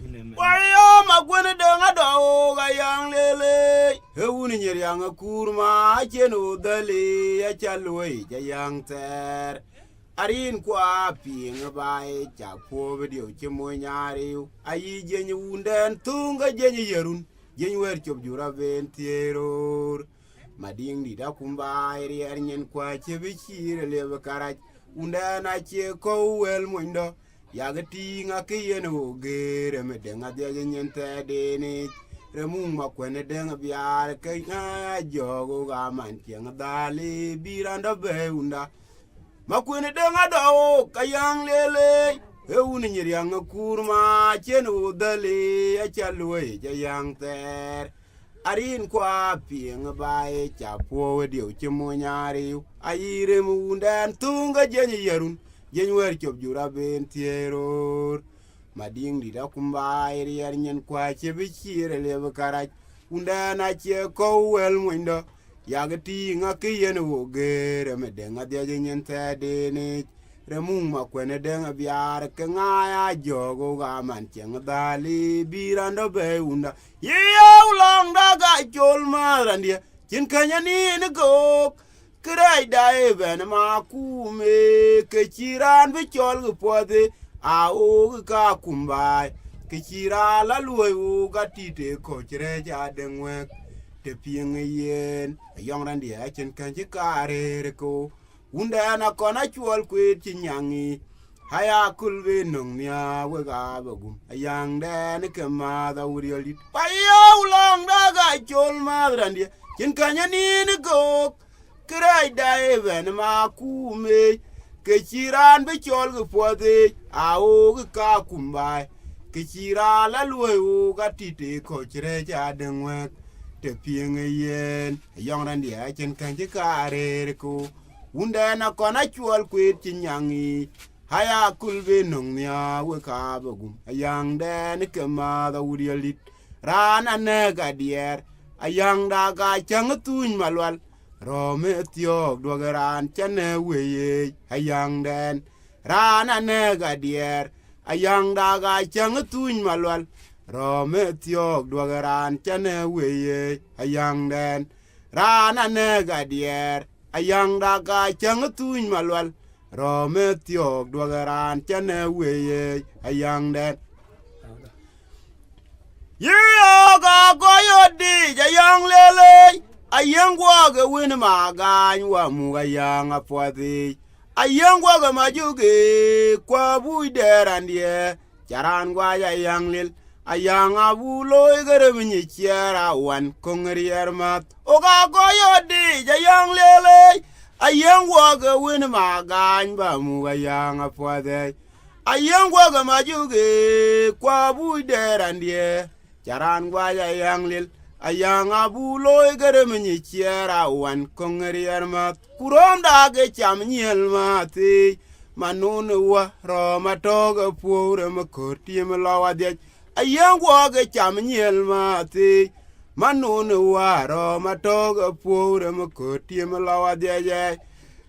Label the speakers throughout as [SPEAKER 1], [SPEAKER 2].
[SPEAKER 1] Wayo magwene denga do ga yang lele hewuni nyer yang kurma cheno dale ya chalwe ja yang ter arin kwa ping bai cha po video chemo nyari ayi jenyi wunden tunga jenyi yerun jenyi wer chob jura ventiero mading di da kumba eri arnyen kwa chebichire lebe karaj undana che ko wel mundo yagati nga kiyene ogere me denga de nyente deni remung makwene denga biar ke nga jogo ga man tiang dali biranda beunda makwene denga do kayang lele euni nyiryang kurma chenu dali achalwe jayang ter arin kwa pieng bae chapo dio chemonyari ayire mundan tunga jenyi yarun jenwer chob jura bentiero mading di da kumba eri arnyen kwa chebichire lebe karaj undana che ko wel mundo yagati ngakien wogere medenga dia jenyen tadeni remung makwene denga biar ke ngaya jogo ga man cheng dali birando beunda yew long daga chol marandia chin kanya ni go krai dai ben ma kume ke chiran bi chol gu pode a o ka kumbai ke chira la luoi u ga tite ko chre ja denwe te pieng yen yong ran dia chen kan ji kare ko unda na kona chol kwe chinyangi haya kulwe nong nya we ga bagum ayang de ke ma da urioli payo long daga chol ma ran dia chen kanya ni go krai dai ben ma kume ke chiran be chol gu pode a o ka kumbai ke chira la luoi u ga tite ko chre ja denwe te pieng yen yong ran dia chen kan ji kare ko unda na kona chol kwet chinyangi haya kulbe nong nya we ka bagum ayang de ke ma da urialit rana ne ga dier ayang da ga chang tuñ malwal rome tiok dogeran chane weye ayang den rana ne ga dier ayang da ga chang tuñ malwal rome tiok dogeran chane weye ayang den rana ne ga dier ayang da ga chang tuñ malwal rome tiok dogeran chane weye ayang den yeah ga go yodi jayang lele ayang wa ga win ma ga wa mu ga yang apodi ayang wa ga majuge kwa bu derandie charan gwa ya yang lil ayang abu loy gere mi chiara wan kongrier mat o ga go yodi jayang lele ayang wa ga win ma ga ba mu ga yang apodi ayang wa ga majuge kwa bu derandie charan gwa ya yang lil ayang abu loy gere mi chiara wan kongrier mat kurom da ge cham nyel mati manun wa ro matoga pure makoti mlawa de ayang wa ge cham nyel mati manun wa ro matoga pure makoti mlawa de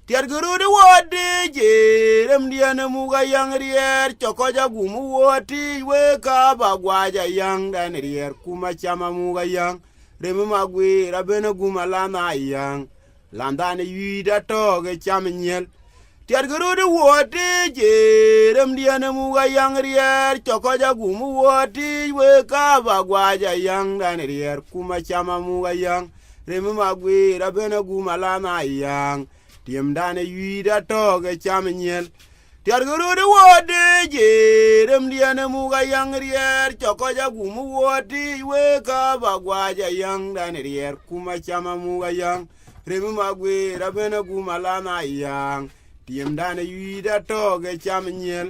[SPEAKER 1] tiar guru de wodi je rem diana muga yang rier chokoja gumu woti we ka bagwaja yang dan rier kuma chama muga yang rem magwe rabena guma lana yang landane yida toge cham nyel tiar guru de wodi je rem diana muga yang rier chokoja gumu woti we ka bagwaja yang dan rier kuma chama muga yang rem magwe rabena guma lana yang tiem dane yuida toge cham nyel tiar guru de wodi je rem diane muga yang rier chokoja gumu woti we ka bagwaja yang dane rier kuma chama muga yang rem magwe rabena guma lana yang tiem dane yuida toge cham nyel